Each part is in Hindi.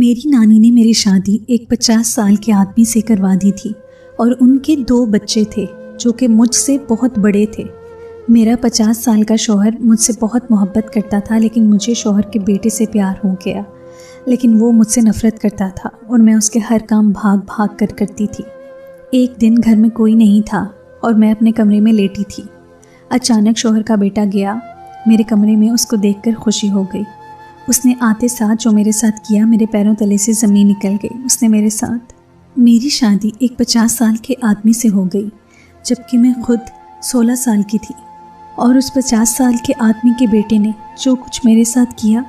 मेरी नानी ने मेरी शादी एक 50 साल के आदमी से करवा दी थी और उनके 2 बच्चे थे जो कि मुझसे बहुत बड़े थे। मेरा 50 साल का शौहर मुझसे बहुत मोहब्बत करता था, लेकिन मुझे शौहर के बेटे से प्यार हो गया। लेकिन वो मुझसे नफ़रत करता था और मैं उसके हर काम भाग भाग कर करती थी। एक दिन घर में कोई नहीं था और मैं अपने कमरे में लेटी थी। अचानक शौहर का बेटा गया। मेरे कमरे में उसको देखकर खुशी हो गई। उसने आते साथ जो मेरे साथ किया, मेरे पैरों तले से ज़मीन निकल गई। उसने मेरे साथ मेरी शादी एक 50 साल के आदमी से हो गई, जबकि मैं खुद 16 साल की थी। और उस 50 साल के आदमी के बेटे ने जो कुछ मेरे साथ किया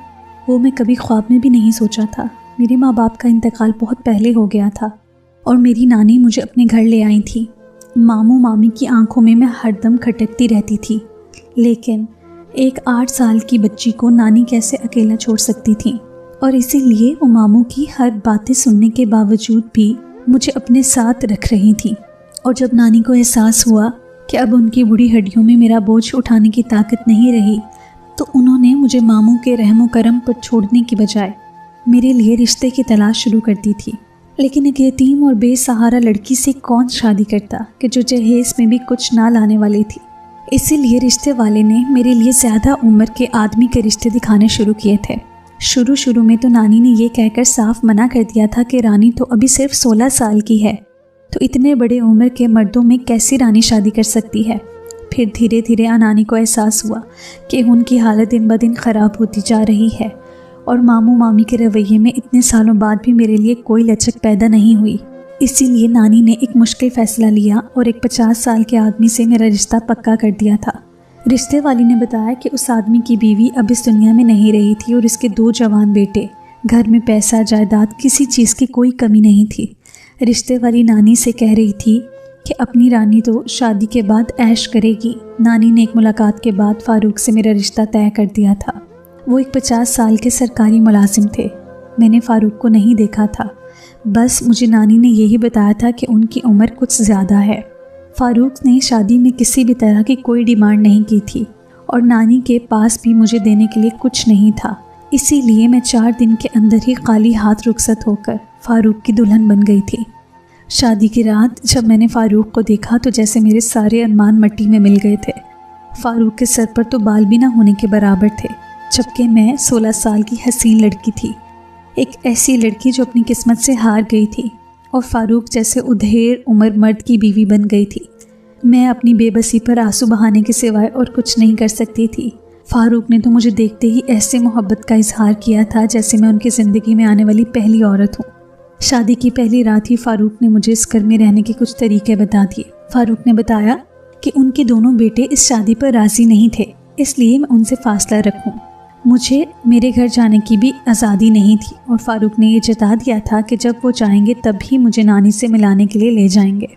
वो मैं कभी ख्वाब में भी नहीं सोचा था। मेरे माँ बाप का इंतकाल बहुत पहले हो गया था और मेरी नानी मुझे अपने घर ले आई थी। मामू मामी की आंखों में मैं हरदम खटकती रहती थी, लेकिन एक 8 साल की बच्ची को नानी कैसे अकेला छोड़ सकती थी। और इसीलिए वो मामू की हर बातें सुनने के बावजूद भी मुझे अपने साथ रख रही थी। और जब नानी को एहसास हुआ कि अब उनकी बूढ़ी हड्डियों में मेरा बोझ उठाने की ताकत नहीं रही, तो उन्होंने मुझे मामू के रहमो करम पर छोड़ने की बजाय मेरे लिए रिश्ते की तलाश शुरू कर दी थी। लेकिन एक यतीम और बेसहारा लड़की से कौन शादी करता कि जो जहेज में भी कुछ ना लाने वाली थी। इसीलिए रिश्ते वाले ने मेरे लिए ज़्यादा उम्र के आदमी के रिश्ते दिखाने शुरू किए थे। शुरू में तो नानी ने ये कहकर साफ मना कर दिया था कि रानी तो अभी सिर्फ 16 साल की है, तो इतने बड़े उम्र के मर्दों में कैसी रानी शादी कर सकती है। फिर धीरे धीरे नानी को एहसास हुआ कि उनकी हालत दिन ब दिन ख़राब होती जा रही है और मामू मामी के रवैये में इतने सालों बाद भी मेरे लिए कोई लचक पैदा नहीं हुई। इसीलिए नानी ने एक मुश्किल फ़ैसला लिया और एक 50 साल के आदमी से मेरा रिश्ता पक्का कर दिया था। रिश्ते वाली ने बताया कि उस आदमी की बीवी अब इस दुनिया में नहीं रही थी और इसके 2 जवान बेटे। घर में पैसा जायदाद किसी चीज़ की कोई कमी नहीं थी। रिश्ते वाली नानी से कह रही थी कि अपनी रानी तो शादी के बाद ऐश करेगी। नानी ने एक मुलाकात के बाद फ़ारूक से मेरा रिश्ता तय कर दिया था। वो एक 50 साल के सरकारी मुलाजिम थे। मैंने फ़ारूक को नहीं देखा था, बस मुझे नानी ने यही बताया था कि उनकी उम्र कुछ ज़्यादा है। फ़ारूक ने शादी में किसी भी तरह की कोई डिमांड नहीं की थी और नानी के पास भी मुझे देने के लिए कुछ नहीं था। इसीलिए मैं 4 दिन के अंदर ही खाली हाथ रुखसत होकर फ़ारूक की दुल्हन बन गई थी। शादी की रात जब मैंने फ़ारूक को देखा तो जैसे मेरे सारे अरमान मिट्टी में मिल गए थे। फ़ारूक के सर पर तो बाल भी ना होने के बराबर थे, जबकि मैं 16 साल की हसीन लड़की थी, एक ऐसी लड़की जो अपनी किस्मत से हार गई थी और फ़ारूक जैसे उधेड़ उम्र मर्द की बीवी बन गई थी। मैं अपनी बेबसी पर आंसू बहाने के सिवाय और कुछ नहीं कर सकती थी। फ़ारूक ने तो मुझे देखते ही ऐसे मोहब्बत का इजहार किया था जैसे मैं उनकी ज़िंदगी में आने वाली पहली औरत हूँ। शादी की पहली रात ही फ़ारूक ने मुझे इस घर में रहने के कुछ तरीके बता दिए। फ़ारूक ने बताया कि उनके दोनों बेटे इस शादी पर राज़ी नहीं थे, इसलिए मैं उनसे फ़ासला रखूं। मुझे मेरे घर जाने की भी आज़ादी नहीं थी और फ़ारूक ने ये जता दिया था कि जब वो चाहेंगे तभी मुझे नानी से मिलाने के लिए ले जाएंगे।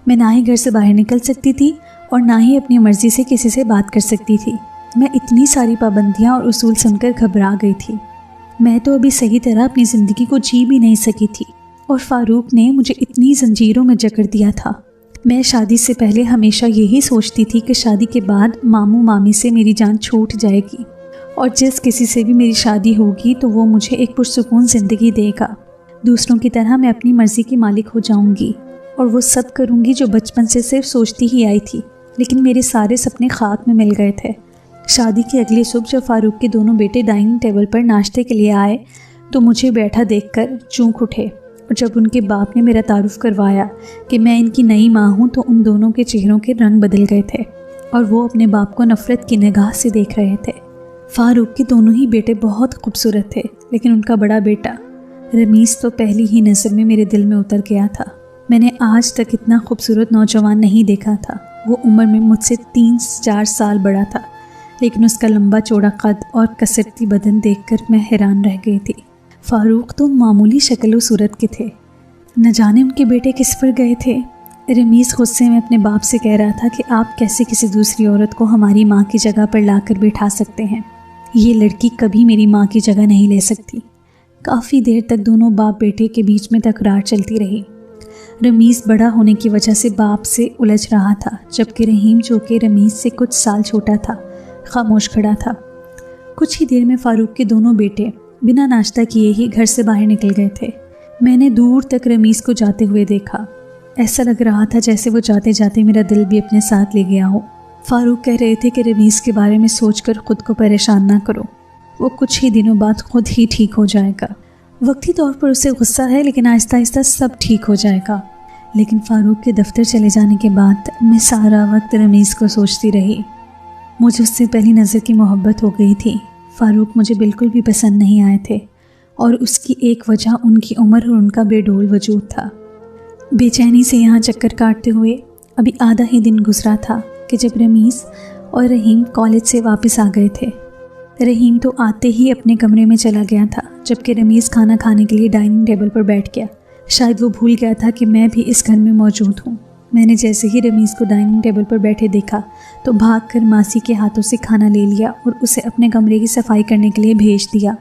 मैं ना ही घर से बाहर निकल सकती थी और ना ही अपनी मर्ज़ी से किसी से बात कर सकती थी। मैं इतनी सारी पाबंदियाँ और उसूल सुनकर घबरा गई थी। मैं तो अभी सही तरह अपनी ज़िंदगी को जी भी नहीं सकी थी और फ़ारूक ने मुझे इतनी जंजीरों में जकड़ दिया था। मैं शादी से पहले हमेशा यही सोचती थी कि शादी के बाद मामू मामी से मेरी जान छूट जाएगी और जिस किसी से भी मेरी शादी होगी तो वो मुझे एक पुरसुकून ज़िंदगी देगा। दूसरों की तरह मैं अपनी मर्ज़ी की मालिक हो जाऊंगी और वो सब करूंगी जो बचपन से सिर्फ सोचती ही आई थी, लेकिन मेरे सारे सपने खाक में मिल गए थे। शादी की अगली सुबह जब फ़ारूक के दोनों बेटे डाइनिंग टेबल पर नाश्ते के लिए आए तो मुझे बैठा देखकर चौंक उठे और जब उनके बाप ने मेरा तारुफ करवाया कि मैं इनकी नई माँ हूँ तो उन दोनों के चेहरों के रंग बदल गए थे और वो अपने बाप को नफ़रत की निगाह से देख रहे थे। फ़ारूक के दोनों ही बेटे बहुत खूबसूरत थे, लेकिन उनका बड़ा बेटा रमीज़ तो पहली ही नज़र में मेरे दिल में उतर गया था। मैंने आज तक इतना खूबसूरत नौजवान नहीं देखा था। वो उम्र में मुझसे 3-4 साल बड़ा था, लेकिन उसका लंबा चौड़ा कद और कसरती बदन देखकर मैं हैरान रह गई थी। फ़ारूक तो मामूली शक्ल व सूरत के थे, न जाने उनके बेटे किस पर गए थे। रमीज़ गुस्से में अपने बाप से कह रहा था कि आप कैसे किसी दूसरी औरत को हमारी माँ की जगह पर लाकर बिठा सकते हैं। ये लड़की कभी मेरी माँ की जगह नहीं ले सकती। काफ़ी देर तक दोनों बाप बेटे के बीच में तकरार चलती रही। रमीज़ बड़ा होने की वजह से बाप से उलझ रहा था, जबकि रहीम जो कि रमीज़ से कुछ साल छोटा था खामोश खड़ा था। कुछ ही देर में फ़ारूक के दोनों बेटे बिना नाश्ता किए ही घर से बाहर निकल गए थे। मैंने दूर तक रमीज़ को जाते हुए देखा। ऐसा लग रहा था जैसे वो जाते जाते मेरा दिल भी अपने साथ ले गया हो। फारूक कह रहे थे कि रमीज़ के बारे में सोचकर ख़ुद को परेशान ना करो, वो कुछ ही दिनों बाद खुद ही ठीक हो जाएगा। वक्ती तौर पर उसे गुस्सा है, लेकिन आहिस्ता आहिस्ता सब ठीक हो जाएगा। लेकिन फ़ारूक के दफ्तर चले जाने के बाद मैं सारा वक्त रमीज़ को सोचती रही। मुझे उससे पहली नज़र की मोहब्बत हो गई थी। फ़ारूक मुझे बिल्कुल भी पसंद नहीं आए थे और उसकी एक वजह उनकी उम्र और उनका बेडोल वजूद था। बेचैनी से यहाँ चक्कर काटते हुए अभी आधा ही दिन गुजरा था कि जब रमीज़ और रहीम कॉलेज से वापस आ गए थे। रहीम तो आते ही अपने कमरे में चला गया था, जबकि रमीज़ खाना खाने के लिए डाइनिंग टेबल पर बैठ गया। शायद वो भूल गया था कि मैं भी इस घर में मौजूद हूँ। मैंने जैसे ही रमीज़ को डाइनिंग टेबल पर बैठे देखा तो भागकर मासी के हाथों से खाना ले लिया और उसे अपने कमरे की सफाई करने के लिए भेज दिया।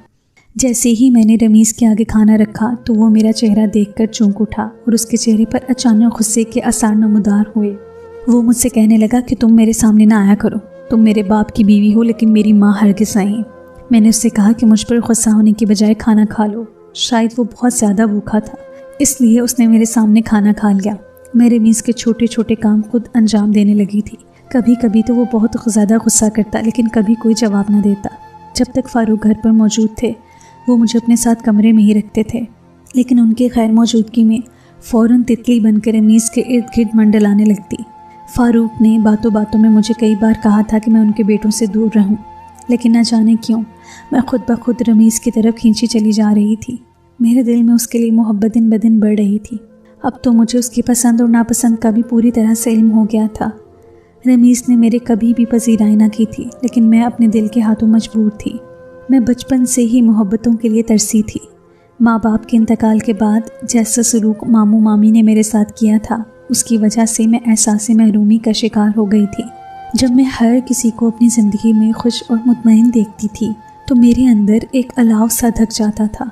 जैसे ही मैंने रमीज़ के आगे खाना रखा तो वो मेरा चेहरा देखकर चौंक उठा और उसके चेहरे पर अचानक गुस्से के आसार नमूदार हुए। वो मुझसे कहने लगा कि तुम मेरे सामने ना आया करो, तुम मेरे बाप की बीवी हो लेकिन मेरी माँ हरगिज़ नहीं। मैंने उससे कहा कि मुझ पर गुस्सा होने की बजाय खाना खा लो। शायद वो बहुत ज़्यादा भूखा था, इसलिए उसने मेरे सामने खाना खा लिया। मैं रमीज़ के छोटे छोटे काम खुद अंजाम देने लगी थी। कभी कभी तो वो बहुत ज़्यादा गुस्सा करता, लेकिन कभी कोई जवाब न देता। जब तक फ़ारूक घर पर मौजूद थे वो मुझे अपने साथ कमरे में ही रखते थे, लेकिन उनके गैर मौजूदगी में फ़ौरन तितली बनकर रमीज़ के इर्द गिर्द मंडलाने लगती। फ़ारूक ने बातों बातों में मुझे कई बार कहा था कि मैं उनके बेटों से दूर रहूं, लेकिन न जाने क्यों मैं खुद ब खुद रमीज़ की तरफ खींची चली जा रही थी। मेरे दिल में उसके लिए मोहब्बत दिन ब दिन बढ़ रही थी। अब तो मुझे उसकी पसंद और नापसंद का भी पूरी तरह से इल्म हो गया था। रमीज़ ने मेरे कभी भी पजीराई ना की थी, लेकिन मैं अपने दिल के हाथों मजबूर थी। मैं बचपन से ही मोहब्बतों के लिए तरसी थी। माँ बाप के इंतकाल के बाद जैसा सलूक मामू मामी ने मेरे साथ किया था, उसकी वजह से मैं एहसास महरूमी का शिकार हो गई थी। जब मैं हर किसी को अपनी ज़िंदगी में खुश और मुतमईन देखती थी तो मेरे अंदर एक अलाव सा धक जाता था।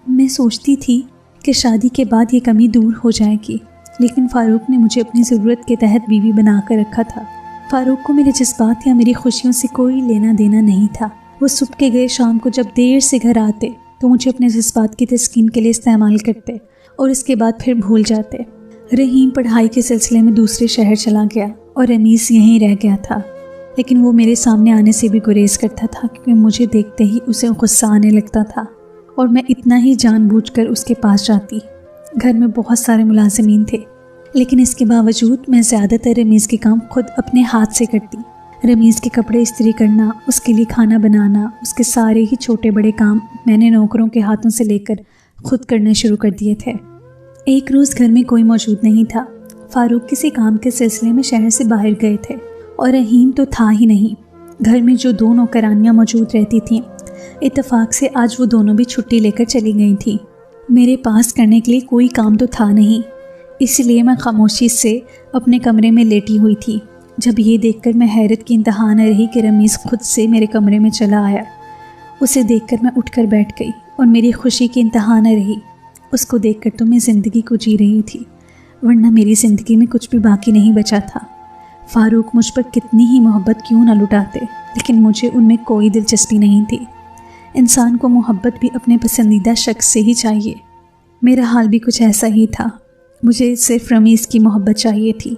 मैं सोचती थी कि शादी के बाद ये कमी दूर हो जाएगी, लेकिन फ़ारूक ने मुझे अपनी ज़रूरत के तहत बीवी बना कर रखा था। फ़ारूक को मेरे जज्बात या मेरी खुशियों से कोई लेना देना नहीं था। वो सुबह के गए शाम को जब देर से घर आते तो मुझे अपने जज्बात की तस्कीन के लिए इस्तेमाल करते और इसके बाद फिर भूल जाते। रहीम पढ़ाई के सिलसिले में दूसरे शहर चला गया और रमीज़ यहीं रह गया था, लेकिन वो मेरे सामने आने से भी गुरेज करता था क्योंकि मुझे देखते ही उसे गुस्सा आने लगता था और मैं इतना ही जानबूझकर उसके पास जाती। घर में बहुत सारे मुलाजिमीन थे, लेकिन इसके बावजूद मैं ज़्यादातर रमीज़ के काम खुद अपने हाथ से करती। रमीज़ के कपड़े इस्त्री करना, उसके लिए खाना बनाना, उसके सारे ही छोटे बड़े काम मैंने नौकरों के हाथों से लेकर खुद करने शुरू कर दिए थे। एक रोज़ घर में कोई मौजूद नहीं था। फ़ारूक किसी काम के सिलसिले में शहर से बाहर गए थे और रहीम तो था ही नहीं। घर में जो दो नौकरानियाँ मौजूद रहती थीं, इत्तेफाक से आज वो दोनों भी छुट्टी लेकर चली गई थीं। मेरे पास करने के लिए कोई काम तो था नहीं, इसलिए मैं खामोशी से अपने कमरे में लेटी हुई थी। जब ये देखकर मैं हैरत की इंतहा न रही कि रमीज़ खुद से मेरे कमरे में चला आया। उसे देखकर मैं उठकर बैठ गई और मेरी खुशी की इंतहा न रही। उसको देखकर तो मैं ज़िंदगी को जी रही थी, वरना मेरी ज़िंदगी में कुछ भी बाकी नहीं बचा था। फ़ारूक मुझ पर कितनी ही मोहब्बत क्यों न लुटाते, लेकिन मुझे उनमें कोई दिलचस्पी नहीं थी। इंसान को मोहब्बत भी अपने पसंदीदा शख्स से ही चाहिए। मेरा हाल भी कुछ ऐसा ही था। मुझे सिर्फ रमीज़ की मोहब्बत चाहिए थी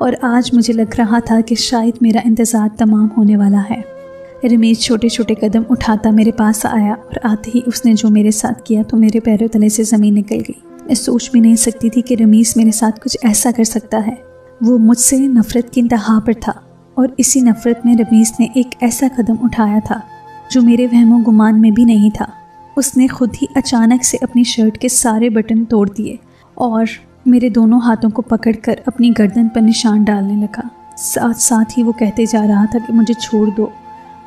और आज मुझे लग रहा था कि शायद मेरा इंतज़ार तमाम होने वाला है। रमीज़ छोटे छोटे कदम उठाता मेरे पास आया और आते ही उसने जो मेरे साथ किया तो मेरे पैरों तले से ज़मीन निकल गई। मैं सोच भी नहीं सकती थी कि रमीज़ मेरे साथ कुछ ऐसा कर सकता है। वो मुझसे नफ़रत की इंतहा पर था और इसी नफ़रत में रमीज़ ने एक ऐसा कदम उठाया था जो मेरे वहमो गुमान में भी नहीं था। उसने खुद ही अचानक से अपनी शर्ट के सारे बटन तोड़ दिए और मेरे दोनों हाथों को पकड़कर अपनी गर्दन पर निशान डालने लगा। साथ साथ ही वो कहते जा रहा था कि मुझे छोड़ दो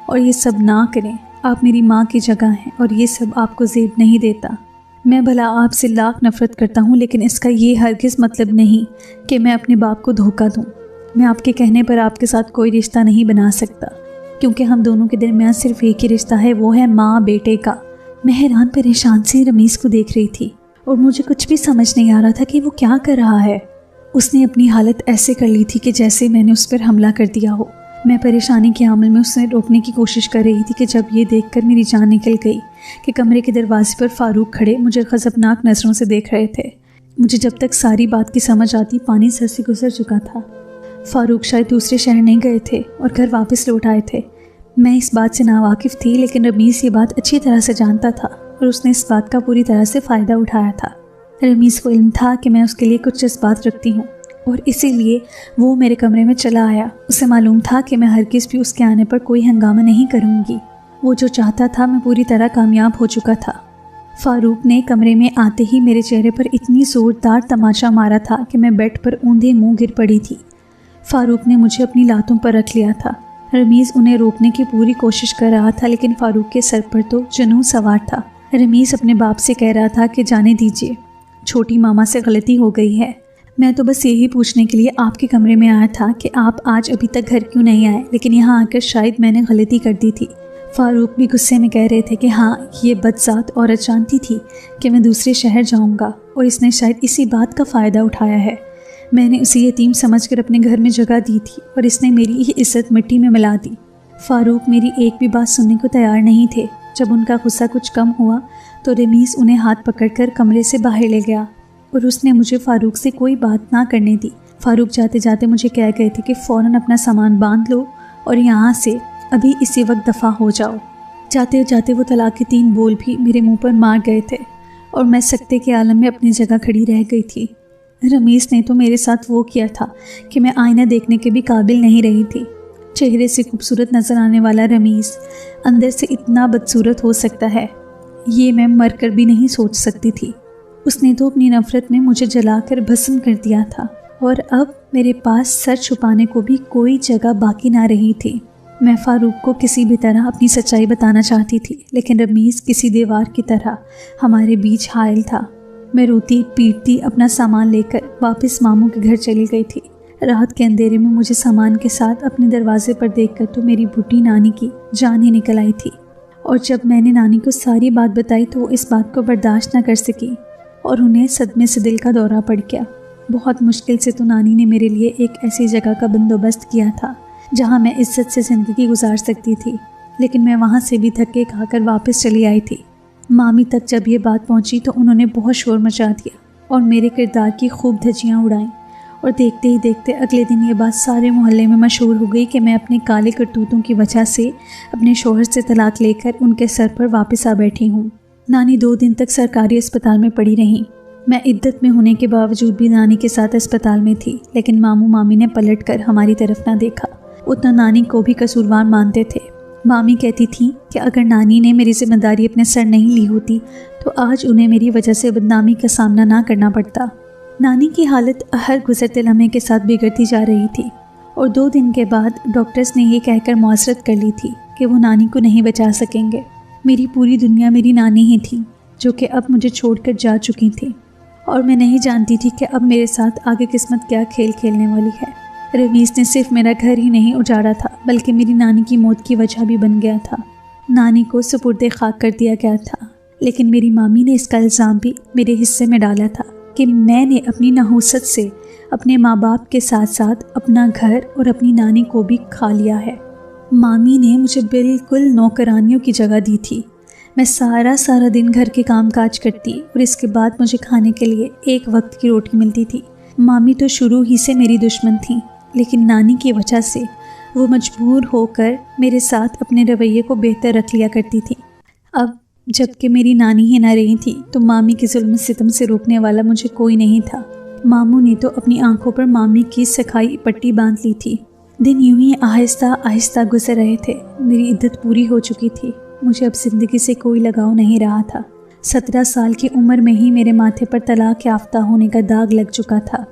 और ये सब ना करें, आप मेरी माँ की जगह हैं और ये सब आपको ज़ेब नहीं देता। मैं भला आपसे लाख नफ़रत करता हूँ, लेकिन इसका ये हरगिज़ मतलब नहीं कि मैं अपने बाप को धोखा दूँ। मैं आपके कहने पर आपके साथ कोई रिश्ता नहीं बना सकता, क्योंकि हम दोनों के दरमियान सिर्फ एक ही रिश्ता है, वो है माँ बेटे का। मैं हैरान परेशान से रमीज़ को देख रही थी और मुझे कुछ भी समझ नहीं आ रहा था कि वो क्या कर रहा है। उसने अपनी हालत ऐसे कर ली थी कि जैसे मैंने उस पर हमला कर दिया हो। मैं परेशानी के अमल में उसे रोकने की कोशिश कर रही थी कि जब ये देखकर मेरी जान निकल गई कि कमरे के दरवाजे पर फ़ारूक खड़े मुझे ग़ज़बनाक नज़रों से देख रहे थे। मुझे जब तक सारी बात की समझ आती पानी सर से गुजर चुका था। फ़ारूक शायद दूसरे शहर नहीं गए थे और घर वापस लौट आए थे। मैं इस बात से नावाकिफ़ थी, लेकिन रमीज़ ये बात अच्छी तरह से जानता था और उसने इस बात का पूरी तरह से फ़ायदा उठाया था। रमीज़ को इल्म था कि मैं उसके लिए कुछ जज्बात रखती हूँ और इसीलिए वो मेरे कमरे में चला आया। उसे मालूम था कि मैं हरगिज़ भी उसके आने पर कोई हंगामा नहीं करूँगी। वो जो चाहता था मैं पूरी तरह कामयाब हो चुका था। फ़ारूक ने कमरे में आते ही मेरे चेहरे पर इतनी ज़ोरदार तमाचा मारा था कि मैं बेड पर ऊंधे मुँह गिर पड़ी थी। फ़ारूक ने मुझे अपनी लातों पर रख लिया था। रमीज़ उन्हें रोकने की पूरी कोशिश कर रहा था, लेकिन फ़ारूक के सर पर तो जुनून सवार था। रमीज़ अपने बाप से कह रहा था कि जाने दीजिए, छोटी मामा से गलती हो गई है। मैं तो बस यही पूछने के लिए आपके कमरे में आया था कि आप आज अभी तक घर क्यों नहीं आए, लेकिन यहाँ आकर शायद मैंने गलती कर दी थी। फ़ारूक भी गुस्से में कह रहे थे कि हाँ, ये बदज़ात औरत जानती थी कि मैं दूसरे शहर जाऊँगा और इसने शायद इसी बात का फ़ायदा उठाया है। मैंने उसे यतीम समझकर अपने घर में जगह दी थी और इसने मेरी ही इज्जत मिट्टी में मिला दी। फ़ारूक मेरी एक भी बात सुनने को तैयार नहीं थे। जब उनका गुस्सा कुछ कम हुआ तो रमीज़ उन्हें हाथ पकड़कर कमरे से बाहर ले गया और उसने मुझे फ़ारूक से कोई बात ना करने दी। फ़ारूक जाते जाते मुझे कह गए थे कि फ़ौरन अपना सामान बांध लो और यहाँ से अभी इसी वक्त दफ़ा हो जाओ। जाते जाते वो तलाक के 3 बोल भी मेरे मुंह पर मार गए थे और मैं सकते के आलम में अपनी जगह खड़ी रह गई थी। रमीज़ ने तो मेरे साथ वो किया था कि मैं आईना देखने के भी काबिल नहीं रही थी। चेहरे से खूबसूरत नज़र आने वाला रमीज़ अंदर से इतना बदसूरत हो सकता है, ये मैं मर कर भी नहीं सोच सकती थी। उसने तो अपनी नफ़रत में मुझे जलाकर भस्म कर दिया था और अब मेरे पास सर छुपाने को भी कोई जगह बाकी ना रही थी। मैं फ़ारूक को किसी भी तरह अपनी सच्चाई बताना चाहती थी, लेकिन रमीज़ किसी दीवार की तरह हमारे बीच हायल था। मैं रोती पीटती अपना सामान लेकर वापस मामू के घर चली गई थी। रात के अंधेरे में मुझे सामान के साथ अपने दरवाजे पर देखकर तो मेरी बूढ़ी नानी की जान ही निकल आई थी। और जब मैंने नानी को सारी बात बताई तो वो इस बात को बर्दाश्त न कर सकी और उन्हें सदमे से दिल का दौरा पड़ गया। बहुत मुश्किल से तो नानी ने मेरे लिए एक ऐसी जगह का बंदोबस्त किया था जहाँ मैं इज्जत से ज़िंदगी गुजार सकती थी, लेकिन मैं वहाँ से भी धक्के खाकर वापस चली आई थी। मामी तक जब ये बात पहुंची तो उन्होंने बहुत शोर मचा दिया और मेरे किरदार की खूब धज्जियाँ उड़ाईं और देखते ही देखते अगले दिन ये बात सारे मोहल्ले में मशहूर हो गई कि मैं अपने काले करतूतों की वजह से अपने शौहर से तलाक लेकर उनके सर पर वापस आ बैठी हूँ। नानी 2 दिन तक सरकारी अस्पताल में पड़ी रहीं। मैं इद्दत में होने के बावजूद भी नानी के साथ अस्पताल में थी, लेकिन मामू मामी ने पलट कर हमारी तरफ ना देखा। उतना नानी को भी कसूरवार मानते थे। मामी कहती थी कि अगर नानी ने मेरी जिम्मेदारी अपने सर नहीं ली होती तो आज उन्हें मेरी वजह से बदनामी का सामना ना करना पड़ता। नानी की हालत हर गुजरते लम्हे के साथ बिगड़ती जा रही थी और 2 दिन के बाद डॉक्टर्स ने ये कहकर मुआसरत कर ली थी कि वो नानी को नहीं बचा सकेंगे। मेरी पूरी दुनिया मेरी नानी ही थी, जो कि अब मुझे छोड़कर जा चुकी थी और मैं नहीं जानती थी कि अब मेरे साथ आगे किस्मत क्या खेल खेलने वाली है। रमीज़ ने सिर्फ मेरा घर ही नहीं उजाड़ा था, बल्कि मेरी नानी की मौत की वजह भी बन गया था। नानी को सुपुर्दे खाक कर दिया गया था, लेकिन मेरी मामी ने इसका इल्ज़ाम भी मेरे हिस्से में डाला था कि मैंने अपनी नहुसत से अपने माँ बाप के साथ साथ अपना घर और अपनी नानी को भी खा लिया है। मामी ने मुझे बिल्कुल नौकरानियों की जगह दी थी। मैं सारा दिन घर के काम काज करती और इसके बाद मुझे खाने के लिए 1 वक्त की रोटी मिलती थी। मामी तो शुरू ही से मेरी दुश्मन थी, लेकिन नानी की वजह से वो मजबूर होकर मेरे साथ अपने रवैये को बेहतर रख लिया करती थी। अब जबकि मेरी नानी ही ना रही थी तो मामी के जुल्म सितम से रोकने वाला मुझे कोई नहीं था। मामू ने तो अपनी आंखों पर मामी की सखाई पट्टी बांध ली थी। दिन यूं ही आहिस्ता आहिस्ता गुजर रहे थे। मेरी इद्दत पूरी हो चुकी थी। मुझे अब ज़िंदगी से कोई लगाव नहीं रहा था। 17 साल की उम्र में ही मेरे माथे पर तलाक याफ्ता होने का दाग लग चुका था।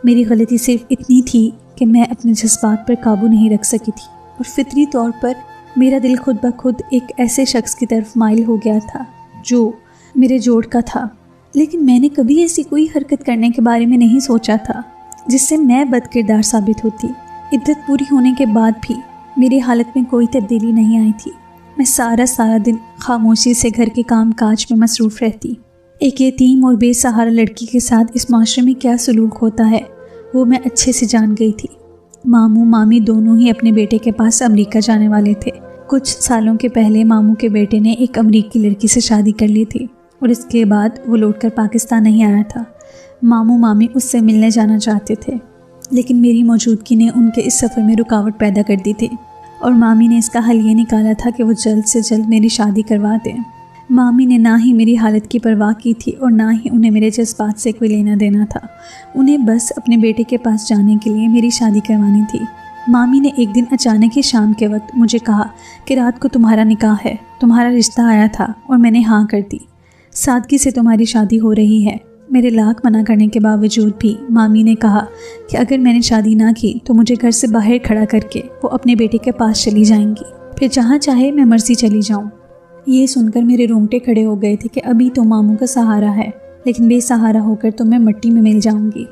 मेरी गलती सिर्फ इतनी थी कि मैं अपने जज्बात पर काबू नहीं रख सकी थी और फितरी तौर पर मेरा दिल खुद ब खुद एक ऐसे शख्स की तरफ माइल हो गया था जो मेरे जोड़ का था। लेकिन मैंने कभी ऐसी कोई हरकत करने के बारे में नहीं सोचा था जिससे मैं बदकिरदार साबित होती। इद्दत पूरी होने के बाद भी मेरी हालत में कोई तब्दीली नहीं आई थी। मैं सारा दिन खामोशी से घर के काम काज में मसरूफ़ रहती। एक यतीम और बेसहारा लड़की के साथ इस माशरे में क्या सलूक होता है वो मैं अच्छे से जान गई थी। मामू मामी दोनों ही अपने बेटे के पास अमेरिका जाने वाले थे। कुछ सालों के पहले मामू के बेटे ने एक अमरीकी लड़की से शादी कर ली थी और इसके बाद वो लौटकर पाकिस्तान नहीं आया था। मामू मामी उससे मिलने जाना चाहते थे, लेकिन मेरी मौजूदगी ने उनके इस सफ़र में रुकावट पैदा कर दी थी और मामी ने इसका हल ये निकाला था कि वो जल्द से जल्द मेरी शादी करवा दें। मामी ने ना ही मेरी हालत की परवाह की थी और ना ही उन्हें मेरे जज्बात से कोई लेना देना था। उन्हें बस अपने बेटे के पास जाने के लिए मेरी शादी करवानी थी। मामी ने एक दिन अचानक ही शाम के वक्त मुझे कहा कि रात को तुम्हारा निकाह है, तुम्हारा रिश्ता आया था और मैंने हाँ कर दी। सादगी से तुम्हारी शादी हो रही है। मेरे लाख मना करने के बावजूद भी मामी ने कहा कि अगर मैंने शादी ना की तो मुझे घर से बाहर खड़ा करके वो अपने बेटे के पास चली जाएंगी, फिर जहाँ चाहे मैं मर्जी चली जाऊँ। ये सुनकर मेरे रोंगटे खड़े हो गए थे कि अभी तो मामू का सहारा है, लेकिन बेसहारा होकर तो मैं मिट्टी में मिल जाऊँगी।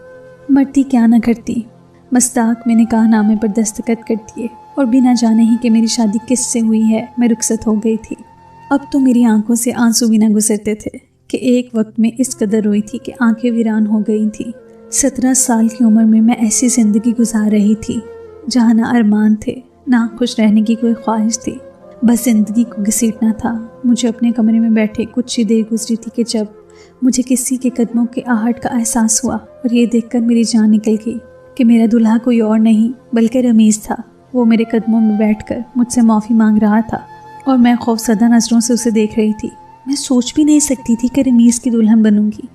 मरती क्या न करती। मस्ताक में निकाहनामे पर दस्तखत कर दिए और बिना जाने ही कि मेरी शादी किससे हुई है मैं रुखसत हो गई थी। अब तो मेरी आंखों से आंसू भी न गुजरते थे कि एक वक्त में इस कदर रोई थी कि आंखें वीरान हो गई थी। 17 साल की उम्र में मैं ऐसी ज़िंदगी गुजार रही थी जहाँ ना अरमान थे, ना खुश रहने की कोई ख्वाहिश थी, बस ज़िंदगी को घसीटना था। मुझे अपने कमरे में बैठे कुछ ही देर गुजरी थी कि जब मुझे किसी के कदमों के आहट का एहसास हुआ और ये देखकर मेरी जान निकल गई कि मेरा दूल्हा कोई और नहीं बल्कि रमीज़ था। वो मेरे कदमों में बैठकर मुझसे माफ़ी मांग रहा था और मैं खौफसदा नज़रों से उसे देख रही थी। मैं सोच भी नहीं सकती थी कि रमीज़ की दुल्हन बनूंगी।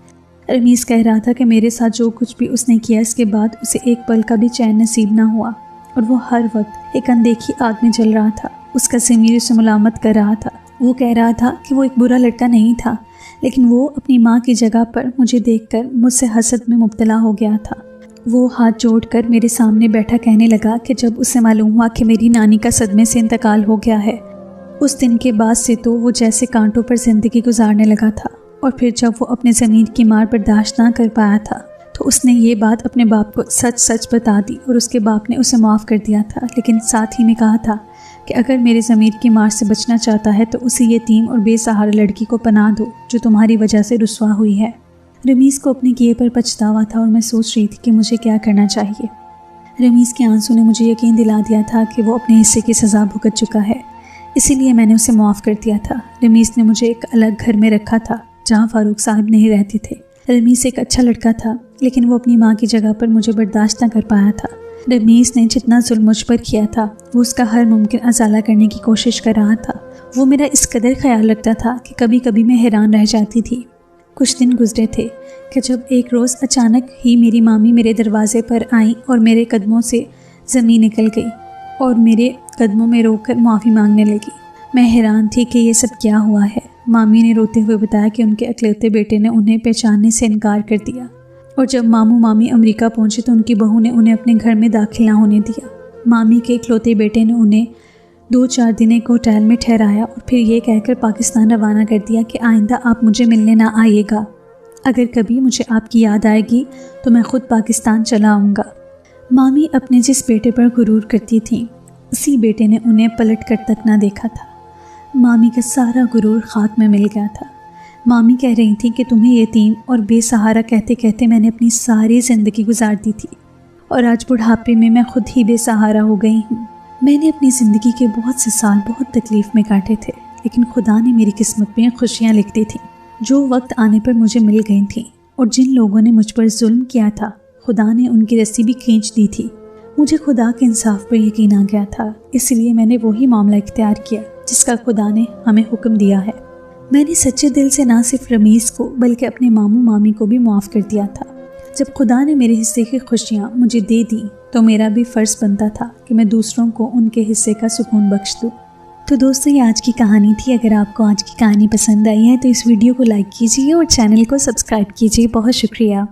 रमीज़ कह रहा था कि मेरे साथ जो कुछ भी उसने किया इसके बाद उसे एक पल का भी चैन नसीब ना हुआ और वो हर वक्त एक अनदेखी आग में जल रहा था। उसका ज़मीर उसे मुलामत कर रहा था। वो कह रहा था कि वो एक बुरा लड़का नहीं था, लेकिन वो अपनी माँ की जगह पर मुझे देखकर मुझसे हसद में मुब्तला हो गया था। वो हाथ जोड़कर मेरे सामने बैठा कहने लगा कि जब उसे मालूम हुआ कि मेरी नानी का सदमे से इंतकाल हो गया है, उस दिन के बाद से तो वो जैसे कांटों पर ज़िंदगी गुजारने लगा था। और फिर जब वो अपने ज़मीर की मार बर्दाश्त ना कर पाया था तो उसने ये बात अपने बाप को सच सच बता दी और उसके बाप ने उसे माफ़ कर दिया था, लेकिन साथ ही में कहा था कि अगर मेरे ज़मीर की मार से बचना चाहता है तो उसी यतीम और बेसहारा लड़की को पनाह दो जो तुम्हारी वजह से रुसवा हुई है। रमीज़ को अपने किए पर पछतावा था और मैं सोच रही थी कि मुझे क्या करना चाहिए। रमीज़ के आंसू ने मुझे यकीन दिला दिया था कि वो अपने हिस्से की सज़ा भुगत चुका है, इसीलिए मैंने उसे माफ़ कर दिया था। रमीज़ ने मुझे एक अलग घर में रखा था जहाँ फ़ारूक साहब नहीं रहते थे। रमीज़ एक अच्छा लड़का था, लेकिन वो अपनी माँ की जगह पर मुझे बर्दाश्त न कर पाया था। रमीज़ ने जितना जुल्म मुझ पर किया था वो उसका हर मुमकिन अजाला करने की कोशिश कर रहा था। वो मेरा इस कदर ख्याल रखता था कि कभी कभी मैं हैरान रह जाती थी। कुछ दिन गुजरे थे कि जब एक रोज़ अचानक ही मेरी मामी मेरे दरवाज़े पर आई और मेरे कदमों से ज़मीन निकल गई और मेरे कदमों में रोककर माफ़ी मांगने लगी। मैं हैरान थी कि ये सब क्या हुआ है। मामी ने रोते हुए बताया कि उनके अकेलौते बेटे ने उन्हें पहचानने से इनकार कर दिया और जब मामू मामी अमेरिका पहुंचे तो उनकी बहू ने उन्हें अपने घर में दाखिल ना होने दिया। मामी के इकलौते बेटे ने उन्हें 2-4 दिन एक होटल में ठहराया और फिर ये कहकर पाकिस्तान रवाना कर दिया कि आइंदा आप मुझे मिलने ना आइएगा। अगर कभी मुझे आपकी याद आएगी तो मैं ख़ुद पाकिस्तान चला आऊँगा। मामी अपने जिस बेटे पर गुरूर करती थी उसी बेटे ने उन्हें पलट कर तक ना देखा था। मामी का सारा गुरूर खाक में मिल गया था। मामी कह रही थी कि तुम्हें यतीम और बेसहारा कहते कहते मैंने अपनी सारी ज़िंदगी गुजार दी थी और आज बुढ़ापे में मैं खुद ही बेसहारा हो गई हूँ। मैंने अपनी ज़िंदगी के बहुत से साल बहुत तकलीफ़ में काटे थे, लेकिन खुदा ने मेरी किस्मत में खुशियाँ लिख दी थी जो वक्त आने पर मुझे मिल गई थी। और जिन लोगों ने मुझ पर जुल्म किया था खुदा ने उनकी रस्सी भी खींच दी थी। मुझे खुदा के इंसाफ पर यकीन आ गया था, इसलिए मैंने वही मामला इख्तियार किया जिसका खुदा ने हमें हुक्म दिया है। मैंने सच्चे दिल से ना सिर्फ रमीज़ को बल्कि अपने मामू मामी को भी माफ़ कर दिया था। जब खुदा ने मेरे हिस्से की खुशियाँ मुझे दे दी तो मेरा भी फ़र्ज़ बनता था कि मैं दूसरों को उनके हिस्से का सुकून बख्श दूँ। तो दोस्तों, ये आज की कहानी थी। अगर आपको आज की कहानी पसंद आई है तो इस वीडियो को लाइक कीजिए और चैनल को सब्सक्राइब कीजिए। बहुत शुक्रिया।